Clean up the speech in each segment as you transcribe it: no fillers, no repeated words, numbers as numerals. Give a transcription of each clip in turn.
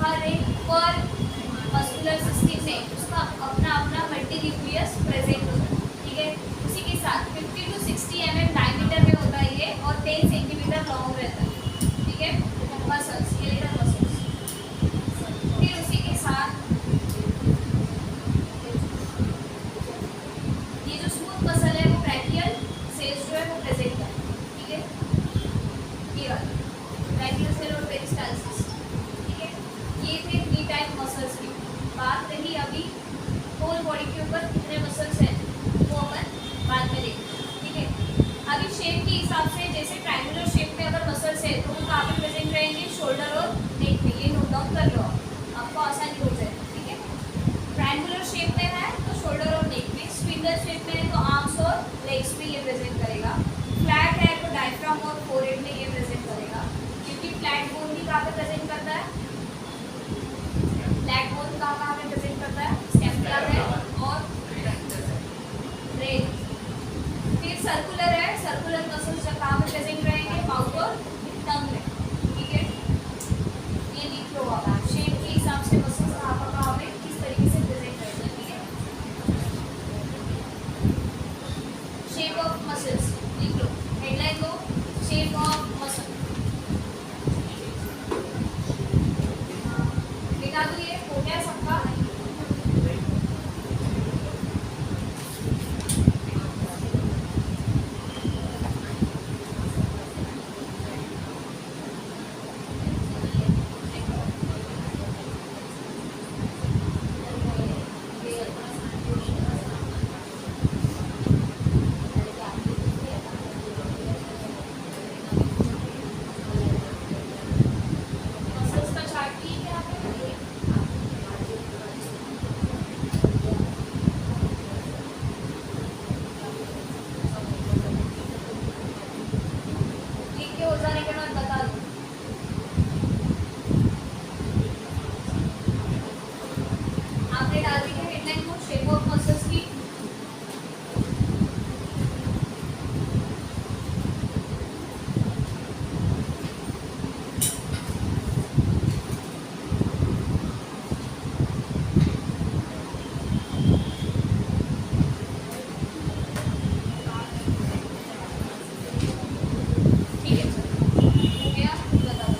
हर एक पर muscular system में उसका अपना अपना मल्टी न्यूक्लियस प्रेजेंट होता है, ठीक है। उसी के साथ 50 to 60 mm डायमीटर में होता है ये और 10 सेंटीमीटर लॉन्ग रहता है, ठीक है। मसल्स, ये लेकर मसल्स। फिर उसी के साथ ये जो स्मूथ मसल है वो ब्रैकियल सेल्स जो है वो प्रेजेंट है, ठीक है। ये वाला ब्रैकियल सेल और पेरिस्टाल्सिस, ठीक है। ये थे 3 टाइप मसल्स की। बात रही अभी होल बॉडी के ऊपर कितने मसल्स हैं वो अपन बाद में देखेंगे, ठीक है। अभी शेप के हिसाब से जैसे ट्रायंगुलर शेप में अगर मसल्स है तो वो कहाँ पे प्रेजेंट रहेंगे, शोल्डर और नेक में। ये नोट डाउन कर लो, आपको आसानी हो जाए, ठीक है। ट्रायंगुलर शेप में है तो शोल्डर और नेक में, स्पिंडल शेप में है तो आर्म्स और लेग्स पे ये प्रेजेंट करेगा, फ्लैट है तो डायफ्राम और फोरहेड में ये प्रेजेंट करेगा। क्योंकि फ्लैट बोन भी कहाँ पे प्रेजेंट करता है, फ्लैट बोन कहाँ पे प्रेजेंट करता है, स्कैपुला है और ब्रेन। फिर सर्कुलर है, सर्कुलर मसल्स कहाँ पे प्रेजेंट रहेंगे, माउथ और टंग में, ठीक है। ये लिख लो आप शेप के हिसाब से मसल्स कहाँ पे किस तरीके से प्रेजेंट रहेंगे, ठीक है। शेप ऑफ मसल्स लिख लो, हेडलाइन लो, शेप ऑफ मसल लिखा दो। ये हो गया सबका। मसल्स का चार्ट ठीक है यहाँ पे, लिख के हो जाने के बाद बता दो। आपने डाल दी है हेडलाइन को शेप ऑफ मसल्स की। ठीक है चलो, हो गया, बता दो।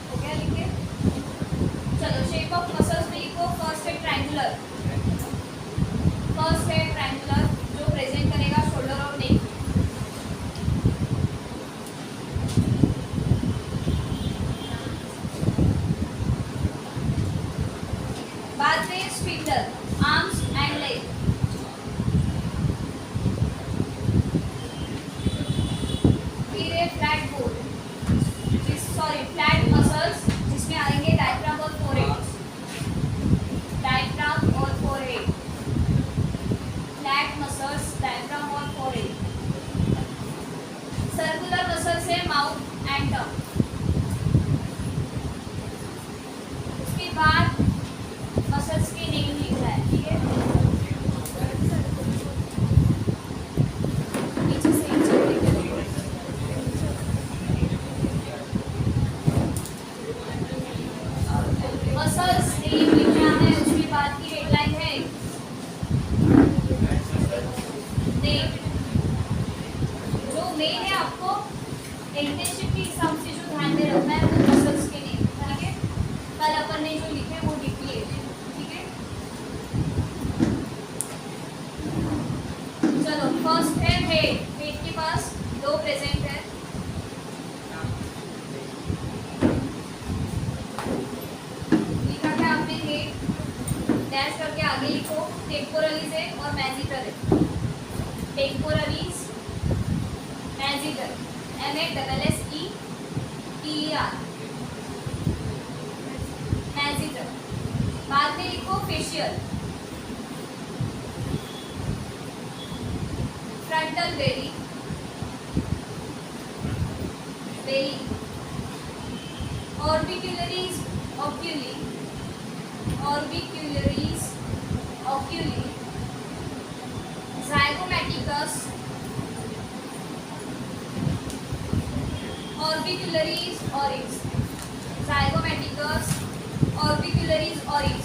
हो गया लिख के। चलो शेप ऑफ मसल्स में लिखो, फर्स्ट है ट्रायंगुलर, फर्स्ट है ट्रायंगुलर जो प्रेजेंट करेगा शोल्डर और नेक। बाद में स्पिंडल, आर्म्स एंड लेग। फिर है flat bone, sorry flat muscles जिसमें आएंगे डायफ्राम और फोरहेड, डायफ्राम और फोरहेड, फ्लैट मसल्स डायफ्राम और फोरहेड। सर्कुलर मसल्स है माउथ एंड टंग। उसके बाद मसल्स के नेम लिखना है, ठीक है। नीचे से मसल्स नेम लिखना है। उसके बाद की हेडलाइन है नेम। जो मेन है आपको इंटर्नशिप के हिसाब से जो ध्यान में रखना है वो मसल्स के नेम, ठीक है। कल अपन ने जो लिखे वो लिख लिए, ठीक है। चलो फर्स्ट है हेड, हेड के पास दो प्रेजेंट है, लिखा क्या आपने हेड, डैश करके आगे लिखो टेम्पोरलीज है और मैजिटर है। टेम्पोरलीज, मैजिटर, MASSETER। facial, frontal belly, orbicularis oculi, zygomaticus, orbicularis oryx,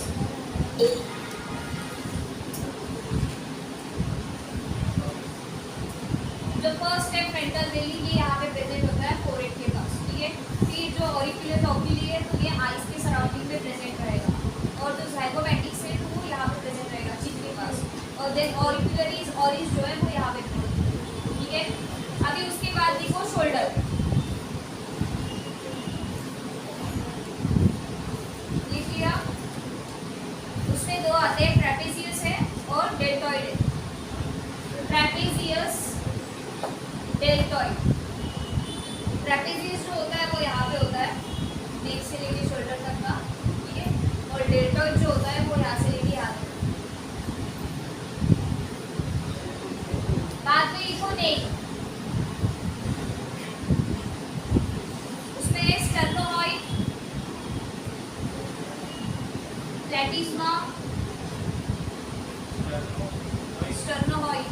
जो फर्स्ट है फ्रंटल बेली, ये यहाँ पे प्रेजेंट होता है फोरहेड के पास, ठीक है। फिर जो ऑरिकुलर ऑक्यूली है, तो ये आईज के सराउंडिंग में प्रेजेंट रहेगा, और जो ज़ाइगोमैटिक्स है तो वो यहाँ पे प्रेजेंट रहेगा चिप के पास, और देन ऑरिकुलरीज ऑरिज जो है वो यहाँ पे प्रेजेंट, ठीक है। अभी उसके बाद देखो शोल्डर, लिख लिया। उसमें दो आते हैं, ट्रैपेजियस है और डेल्टॉइड है। ट्रैपेजियस, डेल्टॉइड। ट्रैपेजियस जो होता है वो यहाँ पे होता है, नेक से लेके शोल्डर तक का, ठीक है, और डेल्टॉइड जो होता है वो यहाँ से लेके यहाँ तक। बाद में लिखो नेक, उसमें है स्टर्नोहॉइड, प्लैटिस्मा, स्टर्नोहॉइड,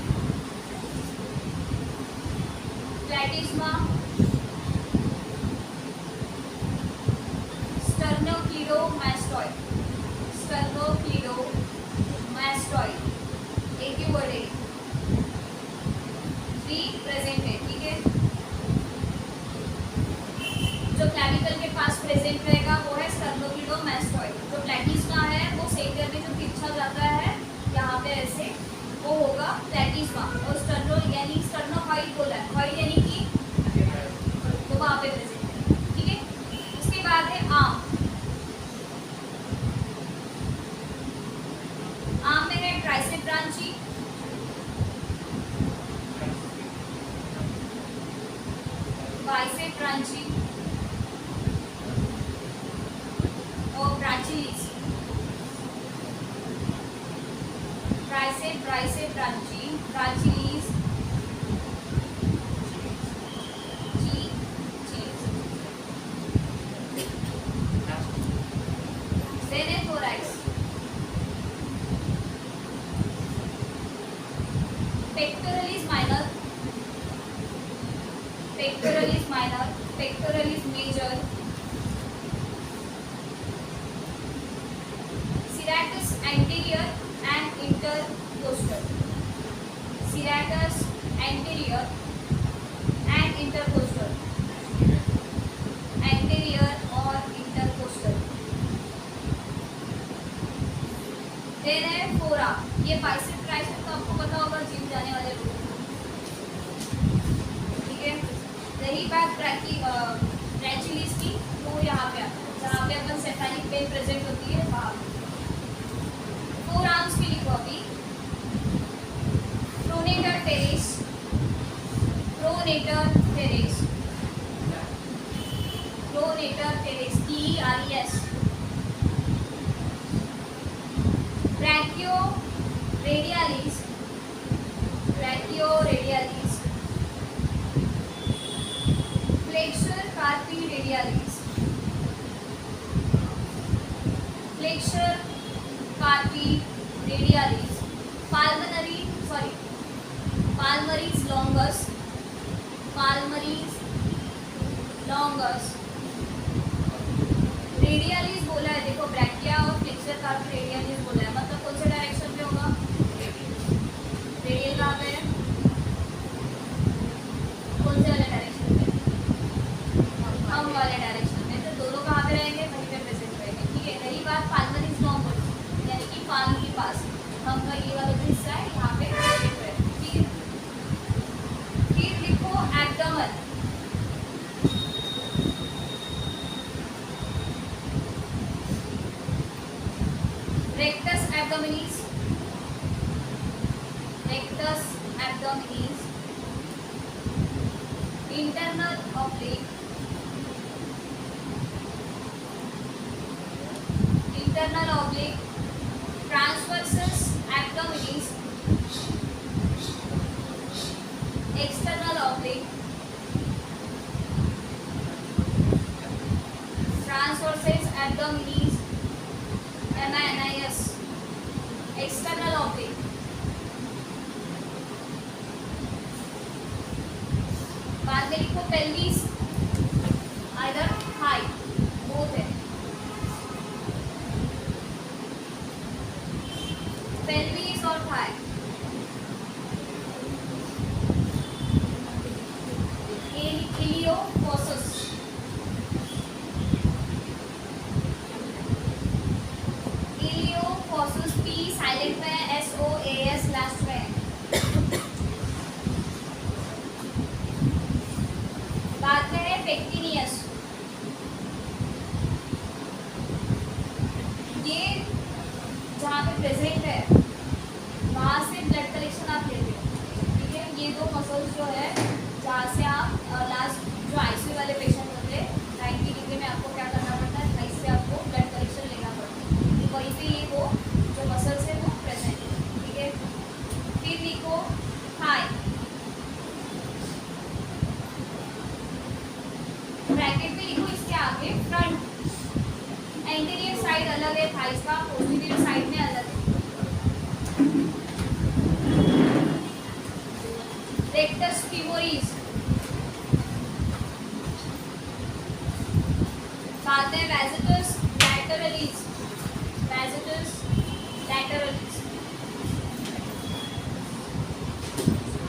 प्लैटिस्मा, स्टर्नोक्लीडोमास्टॉइड, एक ही वर्ड है, थ्री प्रेजेंट है, ठीक है। जो क्लैविकल के पास प्रेजेंट रहेगा वो है स्टर्नोक्लीडोमास्टॉइड। जो प्लैटिस्मा है वो सेंटर में जो तिरछा जाता है यहाँ पे ऐसे, वो होगा प्लैटिस्मा, और स्टर्नो यानी स्टर्नोहॉइड बोला है, हॉइड यानी कि तो वहाँ पे प्रेजेंट है, ठीक है। उसके बाद है आर्म, आर्म में है ट्राइसेप ब्रांची, बाइसेप ब्रांची और ब्रांचिलीज, ट्राइसेप ब्रांची, ब्रांचिलीज, then है thorax, pectoralis minor, pectoralis major, serratus anterior and intercostal, serratus anterior and intercostal, anterior और intercostal। देन है फोरा, ये बाइसेप ट्राइसेप तो आपको पता होगा जिम जाने वाले लोग, ठीक है। रही बात ब्रांचिलीज की, तो यहाँ पे आता है जहाँ पे अपन सेफेलिक वेन प्रेजेंट होती है वहाँ। फोर आर्म्स की लिखो अभी, pronator terrace, TERES, ब्रैकियोरेडियालिस, flexor कार्पी radialis, palmaris longus, radialis बोला है, देखो ब्रैकिया और फ्लेक्सर कार्पी रेडियालिस बोला है, मतलब कौन से डायरेक्शन में होगा, रेडियल कहाँ पे है, कौन से वाले डायरेक्शन में, हम वाले डायरेक्शन में, तो दोनों कहाँ पे रहेंगे, वहीं पे प्रेजेंट रहेंगे, ठीक है। रही बात palmaris longus यानी कि पाल्म के पास, हम का ये वाला जो हिस्सा है यहाँ पे प्रेजेंट है, ठीक है। फिर लिखो abdomen, rectus abdominis, internal oblique, abdominis, manis, external oblique, बाद में लिखो pelvis, either high, both है, pelvis और thigh, इलियोफोसस, इलियोफोसस P साइलेंट में SOAS लास्ट में, बाद में है पेक्टिनियस, ये जहाँ पे प्रेजेंट है वहाँ से ब्लड कलेक्शन आप लेते हो, ठीक है। ये दो मसल्स जो है जहाँ से आप लास्ट जो आईसीयू वाले पेशेंट होते हैं 90 डिग्री में आपको क्या करना पड़ता है, वहीं से आपको ब्लड कलेक्शन लेना पड़ता है, तो वहीं पे ये वो जो मसल्स है वो प्रेजेंट है, ठीक है। फिर लिखो थाई, ब्रैकेट में लिखो इसके आगे फ्रंट, एंटीरियर साइड अलग है थाइस का, पोस्टीरियर साइड में अलग है। रेक्टस फीमोरिस, बाद में वेजिटस लैटरलिस, वेजिटस लैटरलिस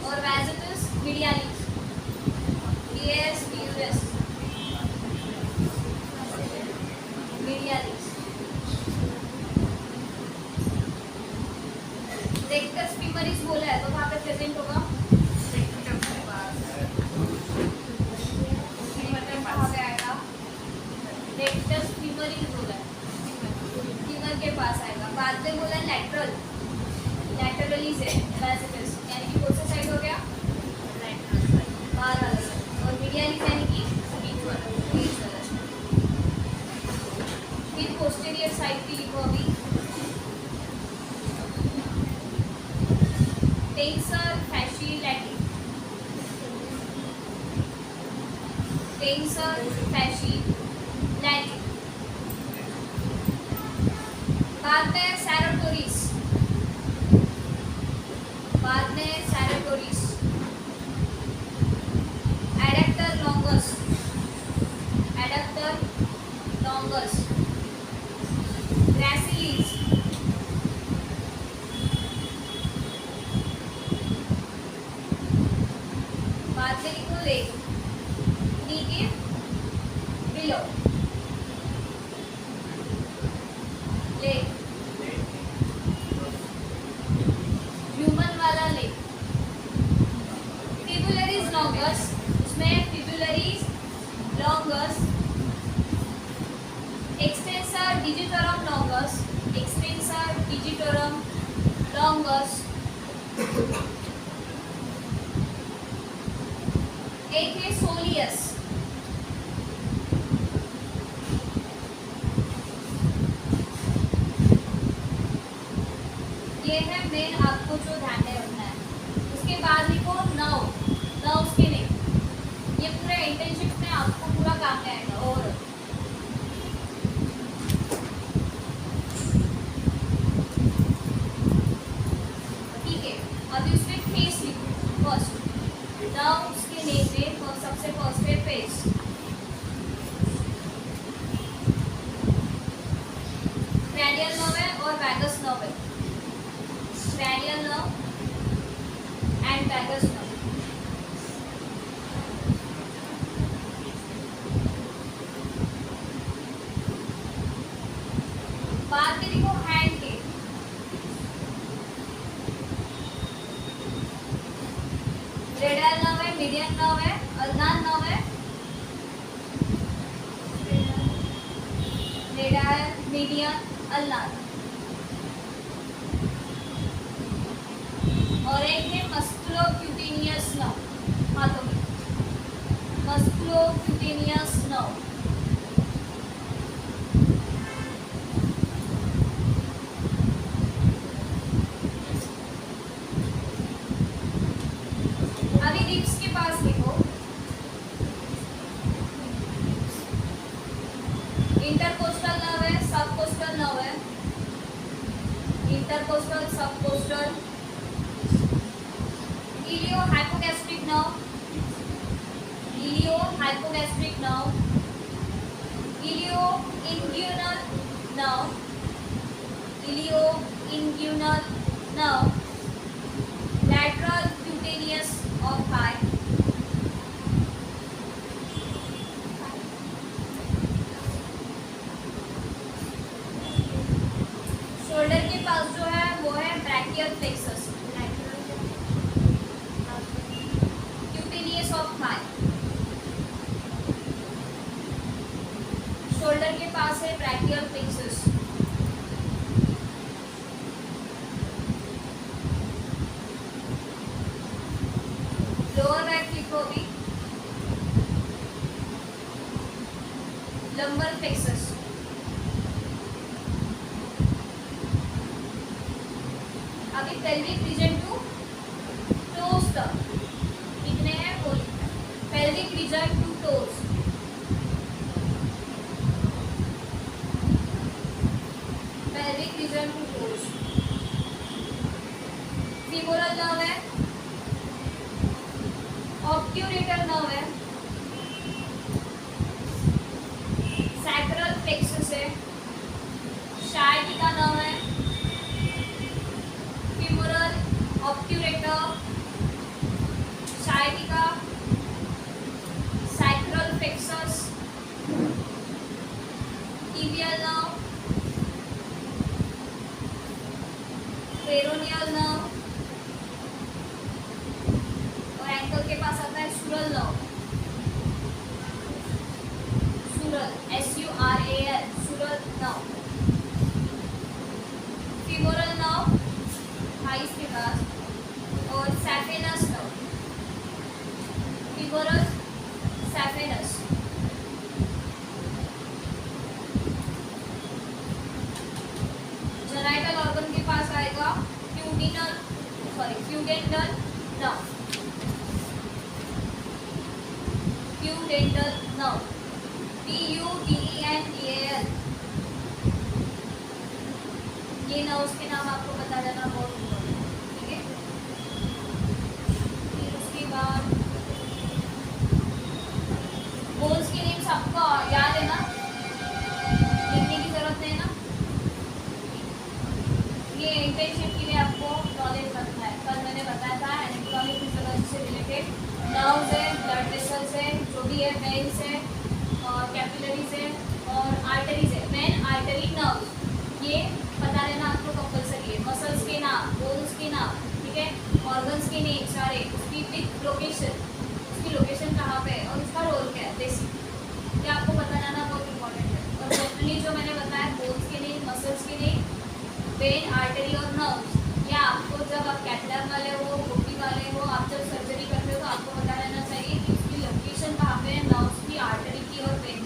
और वेजिटस medialis, VS VUS medialis. Rectus femoris बोला है तो वहाँ पे प्रेजेंट होगा रेक्टस फीमोरिस बोला है, फीमर के पास आएगा। बाद में बोला लैटरल, लैटरलिस है वेजिटस, यानी कि कौन सा साइड हो गया, बाहर वाला साइड, और मीडियालिस यानी कि बीच वाला। फिर पोस्टीरियर साइड की लिखो अभी, tensor fasciae latae, tensor fasciae latae. बाद में सैरोटोरिस, बाद में sartorius, adductor longus, adductor longus, gracilis, बाद में लिखो लेग, नी के बिलो, लेग, ह्यूमन वाला लेग। फिबुलरिस लॉन्गस, उसमें fibularis longus, extensor digitorum longus, extensor digitorum longus. एक है सोलियस, ये है मेन आपको जो ध्यान में रखना है। उसके बाद लिखो नर्व, नर्व्स के नेम, ये पूरा इंटर्नशिप में आपको पूरा काम में आएगा। और ठीक है, अभी उसमें फेस लिखो फर्स्ट, नर्व्स के नेम में सबसे फर्स्ट है फेस, cranial nerve है और vagus nerve है, cranial nerve and vagus nerve। बाद में देखो हैंड के, रेडियल नर्व है, मीडियन नर्व है, अल्नार नर्व है, रेडियल मीडियन अल्नार, और एक है मस्कुलोक्यूटेनियस नर्व, हाथों में मस्कुलोक्यूटेनियस नर्व। अभी रिब्स के पास लिखो intercostal nerve intercostal, subcostal, iliohypogastric nerve, iliohypogastric nerve, ilioinguinal nerve, ilioinguinal nerve, lateral cutaneous of thigh, shoulder के पास जो है वो है brachial plexus, cutaneous of thigh, shoulder के पास है ब्रैकियल प्लेक्सस, लोअर बैक लिखो भी, लंबर प्लेक्सस, अभी पेल्विक रीजन टू टोस तक कितने हैं वो लिखना है, pelvic region to toes, pelvic region to toes, femoral nerve है, ऑब्ट्यूरेटर नर्व है, सैक्रल प्लेक्सस है, शायटिका नर्व है, femoral, obturator, sciatica, sacral plexus, tibial nerve, peroneal nerve, और एंकल के पास आता है sural nerve, sural SURAL, sural nerve, femoral nerve thighs के पास, और saphenous nerve, femoral saphenous, genital organ के पास आएगा pudendal nerve, pudendal nerve, PUDENTAL, ये नर्व्स के नाम आपको बता देना बहुत इम्पोर्टेंट है, ठीक है। फिर उसके बाद बोन्स के नेम्स आपको याद है ना, लिखने की जरूरत है ना, ये इंटर्नशिप के लिए आपको नॉलेज रखना है। कल मैंने बताया था एनाटॉमी फिजियोलॉजी से रिलेटेड नर्व्स है, ब्लड वेसल्स है, जो भी है, वेन्स है और कैपिलरीज है और आर्टरीज है। वेन, आर्टरी, नर्व, ये पता रहना आपको कंपल्सरी है। मसल्स के नाम, बोन्स के नाम, ठीक है, ऑर्गन्स के नेम सारे, उसकी विथ लोकेशन, उसकी लोकेशन कहाँ पे है और उसका रोल क्या है, बेसिक ये आपको पता रहना बहुत इंपॉर्टेंट है। और जनरली जो मैंने बताया बोन्स के नेम, मसल्स के नेम, वेन, आर्टरी और नर्व्स, या आपको जब आप कैथलैब वाले हो, ओपी वाले हो, आप जब सर्जरी करते हो तो आपको पता रहना चाहिए कि उसकी लोकेशन कहाँ पे है, नर्व्स की, आर्टरी की और वेन।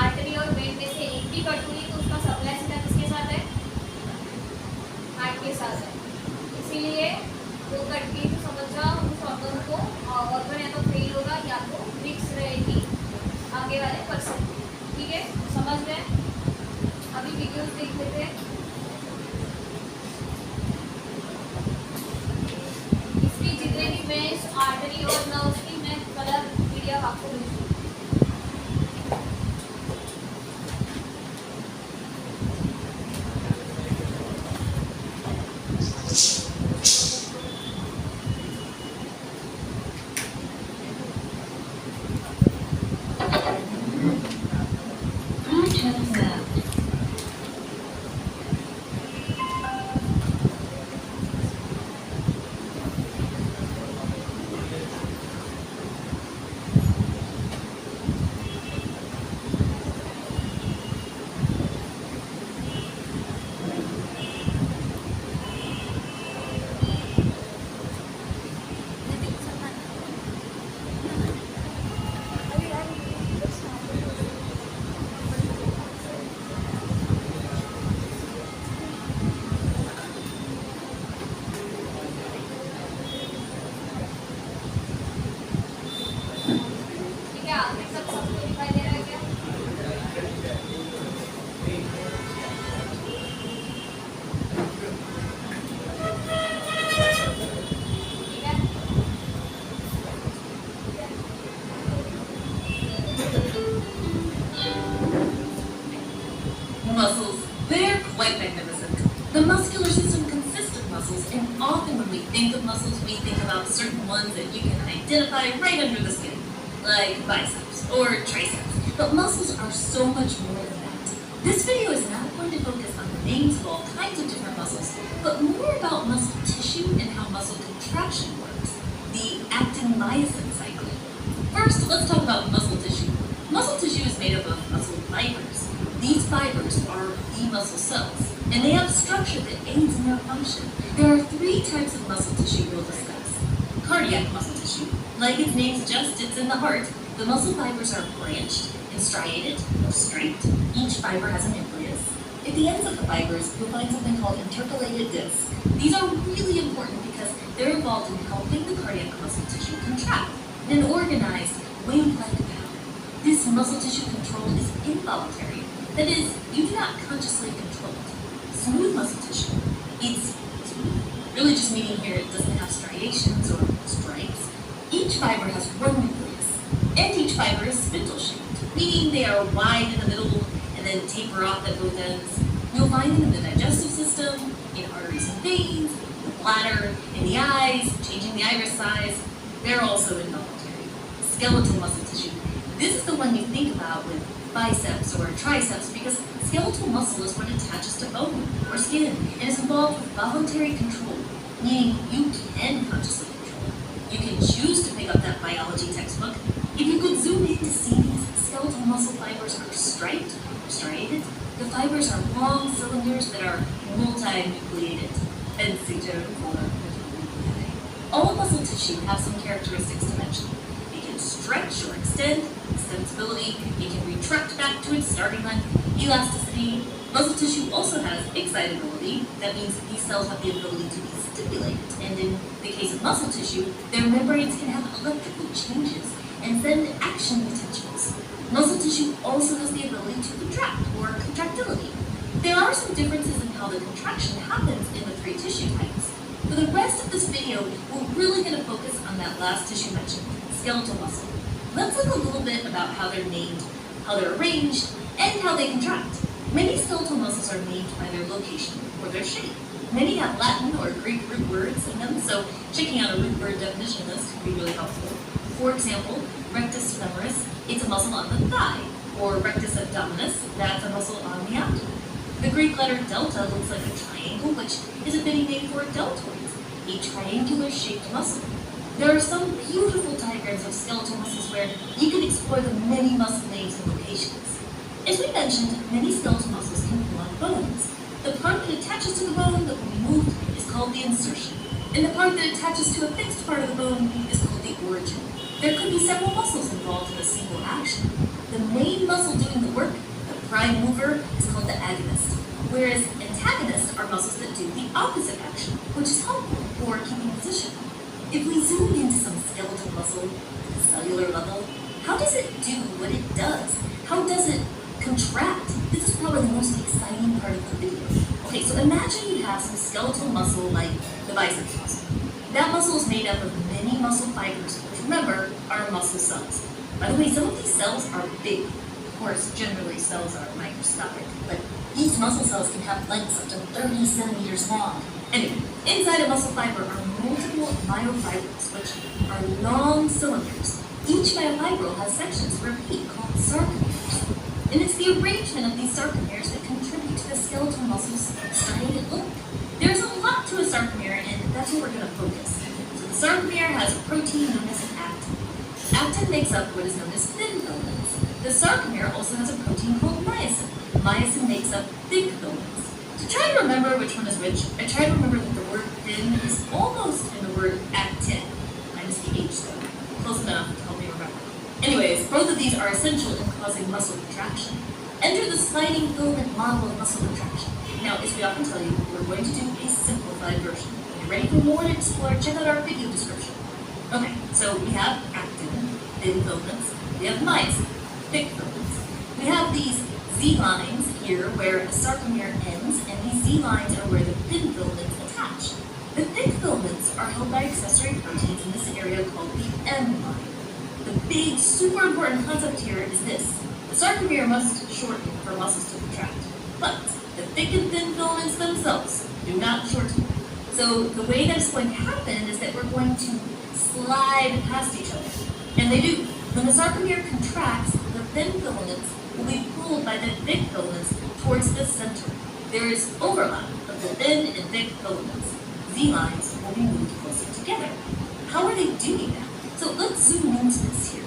आर्टरी और वेन में से एक भी कट हुई तो उसका सप्लाई सीधा किसके साथ है, हार्ट के साथ है। इसीलिए वो कट गई तो समझ जाओ उस ऑर्गन को, ऑर्गन या तो फेल होगा या तो रिस्क रहेगी आगे वाले पर्सन, ठीक है, समझ गए। अभी वीडियोस देख लेते हैं। इसकी जितने भी वेन्स, आर्टरी और नर्व्स की मैं कलर पीडीएफ आपको भेजूंगी। Muscles, they're quite magnificent. The muscular system consists of muscles, and often when we think of muscles, we think about certain ones that you can identify right under the skin, like biceps or triceps. But muscles are so much more than that. This video is not going to focus on the names of all kinds of different muscles, but more about muscle tissue and how muscle contraction works, the actin-myosin cycle. First, let's talk about muscle tissue. Muscle tissue is made up of muscle fibers. These fibers are the muscle cells, and they have structure that aids in their function. There are 3 types of muscle tissue we'll discuss. Cardiac muscle tissue. Like its name suggests, it's in the heart. The muscle fibers are branched and striated or straight. Each fiber has a nucleus. At the ends of the fibers, you'll find something called intercalated discs. These are really important because they're involved in helping the cardiac muscle tissue contract in an organized, wave-like pattern. This muscle tissue control is involuntary. That is, you do not consciously control it. Smooth muscle tissue. It's smooth. Really just meaning here it doesn't have striations or stripes. Each fiber has one nucleus, and each fiber is spindle-shaped, meaning they are wide in the middle and then taper off at both ends. You'll find them in the digestive system, in arteries and veins, the bladder, in the eyes, changing the iris size. They're also involuntary. Skeletal muscle tissue. This is the one you think about with biceps or triceps because skeletal muscle is what attaches to bone or skin and is involved with voluntary control, meaning you can consciously control it. You can choose to pick up that biology textbook. If you could zoom in to see these skeletal muscle fibers are striped or striated, the fibers are long cylinders that are multinucleated. And all muscle tissue has some characteristics to mention. It can stretch or extend, extensibility, it can retract back to its starting length, elasticity. Muscle tissue also has excitability. That means these cells have the ability to be stimulated. And in the case of muscle tissue, their membranes can have electrical changes and send action potentials. Muscle tissue also has the ability to contract or contractility. There are some differences in how the contraction happens in the 3 tissue types. For the rest of this video, we're really going to focus on that last tissue mentioned, skeletal muscle. Let's look a little bit about how they're named, how they're arranged, and how they contract. Many skeletal muscles are named by their location or their shape. Many have Latin or Greek root words in them, so checking out a root word definition list can be really helpful. For example, rectus femoris, it's a muscle on the thigh, or rectus abdominis, that's a muscle on the abdomen. The Greek letter delta looks like a triangle, which is a fitting name for deltoids, a triangular-shaped muscle. There are some beautiful diagrams of skeletal muscles where you can explore the many muscle names and locations. As we mentioned, many skeletal muscles can pull on bones. The part that attaches to the bone that will be moved is called the insertion, and the part that attaches to a fixed part of the bone is called the origin. There could be several muscles involved in a single action. The main muscle doing the work, the prime mover, is called the agonist, whereas antagonists are muscles that do the opposite action, which is helpful for keeping position. If we zoom into some skeletal muscle at the cellular level, how does it do what it does? How does it contract? This is probably the most exciting part of the video. Okay, so imagine you have some skeletal muscle like the biceps muscle. That muscle is made up of many muscle fibers, which remember, are muscle cells. By the way, some of these cells are big. Of course, generally cells are microscopic, but these muscle cells can have lengths up to 30 centimeters long. Anyway, inside a muscle fiber are multiple myofibrils, which are long cylinders. Each myofibril has sections repeat called sarcomeres. And it's the arrangement of these sarcomeres that contribute to the skeletal muscle's striated look. There's a lot to a sarcomere, and that's where we're going to focus. So the sarcomere has a protein known as actin. Actin makes up what is known as thin filaments. The sarcomere also has a protein called myosin. Myosin makes up thick filaments. To try to remember which one is which, I try to remember that the word thin is almost in the word actin, minus the H though. Close enough to help me remember. Anyways, both of these are essential in causing muscle contraction. Enter the sliding filament model of muscle contraction. Now, as we often tell you, we're going to do a simplified version. When you're ready for more to explore, check out our video description. Okay, so we have actin, thin filaments. We have myosin, thick filaments. We have these Z lines here where a sarcomere ends, and these Z lines are where the thin filaments attach. The thick filaments are held by accessory proteins in this area called the M line. The big, super important concept here is this. The sarcomere must shorten for muscles to contract. But themselves. Do not shorten. So the way that's going to happen is that we're going to slide past each other. And they do. When the sarcomere contracts, the thin filaments will be pulled by the thick filaments towards the center. There is overlap of the thin and thick filaments. Z lines will be moved closer together. How are they doing that? So let's zoom into this here.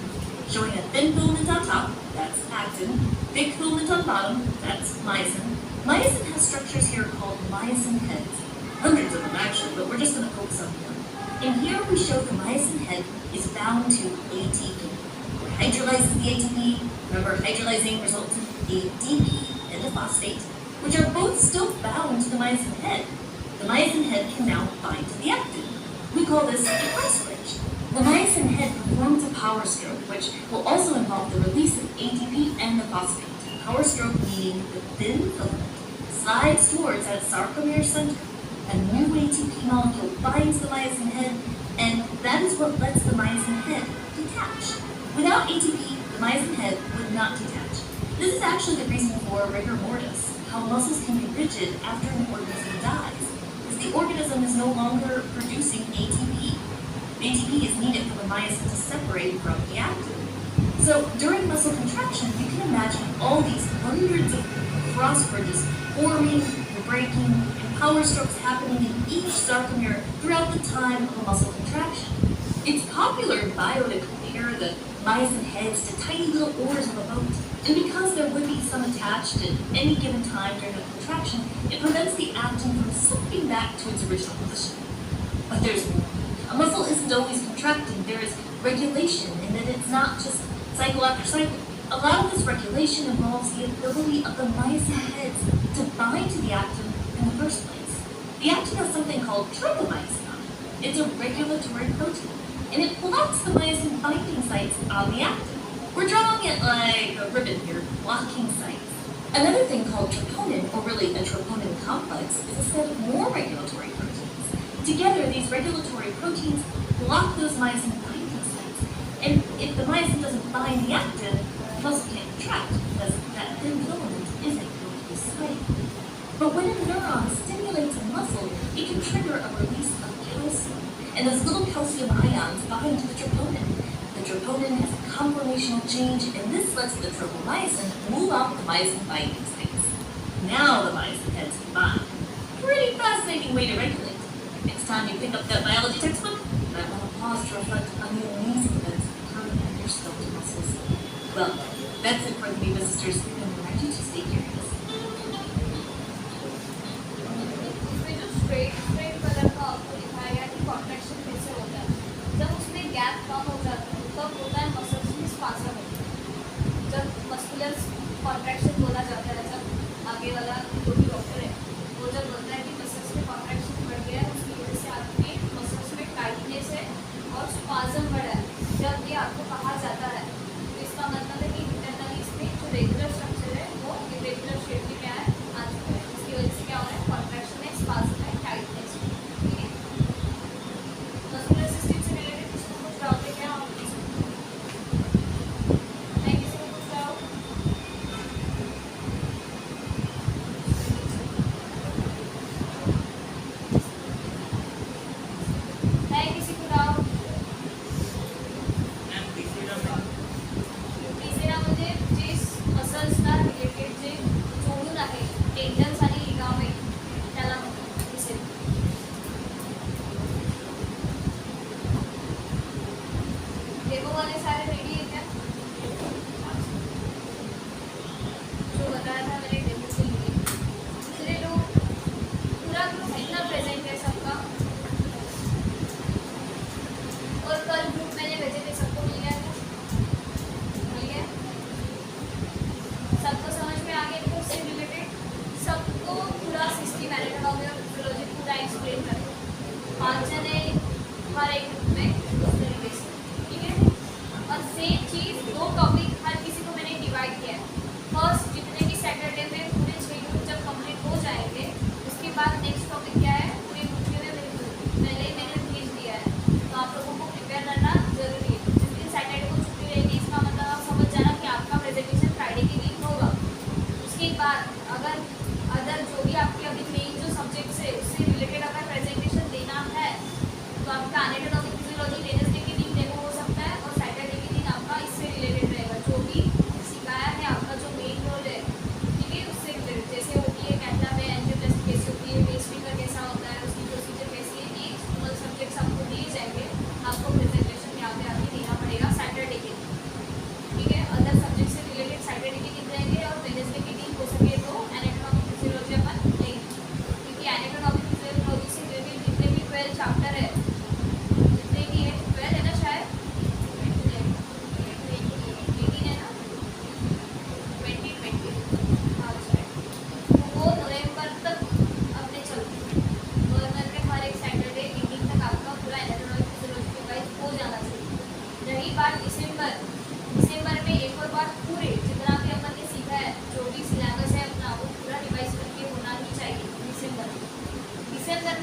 Showing a thin filament on top, that's actin. Thick filament on bottom, that's myosin. Myosin has structures here called myosin heads. Hundreds of them actually, but we're just going to focus on one. And here we show the myosin head is bound to ATP. It hydrolyzes the ATP. Remember, hydrolyzing results in ADP and a phosphate, which are both still bound to the myosin head. The myosin head can now bind to the actin. We call this a cross bridge. The myosin head performs a power stroke, which will also involve the release of ATP and the phosphate. Power stroke meaning the thin filament slides towards that sarcomere center. A new ATP molecule binds the myosin head, and that is what lets the myosin head detach. Without ATP, the myosin head would not detach. This is actually the reason for rigor mortis, how muscles can be rigid after an organism dies, because the organism is no longer producing ATP. ATP is needed for the myosin to separate from the actin. So during muscle contraction, you can imagine all these hundreds of cross bridges forming, breaking, and power strokes happening in each sarcomere throughout the time of a muscle contraction. It's popular in bio to compare the myosin heads to tiny little oars of a boat, and because there would be some attached at any given time during a contraction, it prevents the actin from slipping back to its original position. But there's more. A muscle isn't always contracting. There is regulation in that it's not just cycle after cycle. A lot of this regulation involves the ability of the myosin heads to bind to the actin in the first place. The actin has something called tropomyosin on it. It's a regulatory protein, and it blocks the myosin binding sites on the actin. We're drawing it like a ribbon here, blocking sites. Another thing called troponin, or really a troponin complex, is a set of more regulatory proteins. Together, these regulatory proteins block those myosin binding sites, and if the myosin doesn't bind the actin, the muscle can't contract because that thin filament isn't going to be sliding. But when a neuron stimulates a muscle, it can trigger a release of calcium, and those little calcium ions bind to the troponin. The troponin has a conformational change, and this lets the tropomyosin move out the myosin binding sites. Now the myosin heads can bind. Pretty fascinating way to regulate. Next time you pick up that biology textbook, you might want to pause to reflect on the amazing events occurring in your skeletal muscles. Well, that's it for the Viva Sisters, and we're ready to stay curious. इसमें जो straight colour का आपको दिखाया गया कि contraction कैसे होता है, जब उसमें गैप कम हो जाता है तब होता है मसल्स में स्पाज़म होता है। जब मस्कुलर कॉन्ट्रैक्शन बोला जाता है, जब आगे वाला जो भी डॉक्टर है वो जब बोलता है कि मसल्स में कॉन्ट्रैक्शन बढ़ गया है, उसकी वजह से आपके मसल्स में टाइटनेस है और स्पाज़म बढ़ा है, जब ये आपको कहा जाता है तो इसका मतलब है कि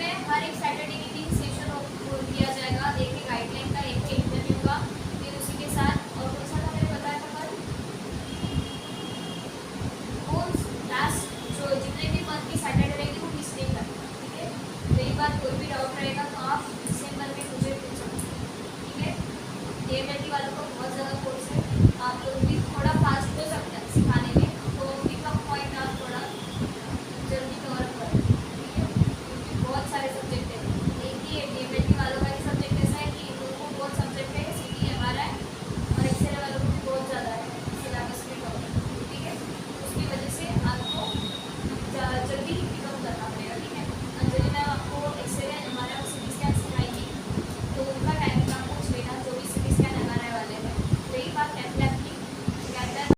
में हर एक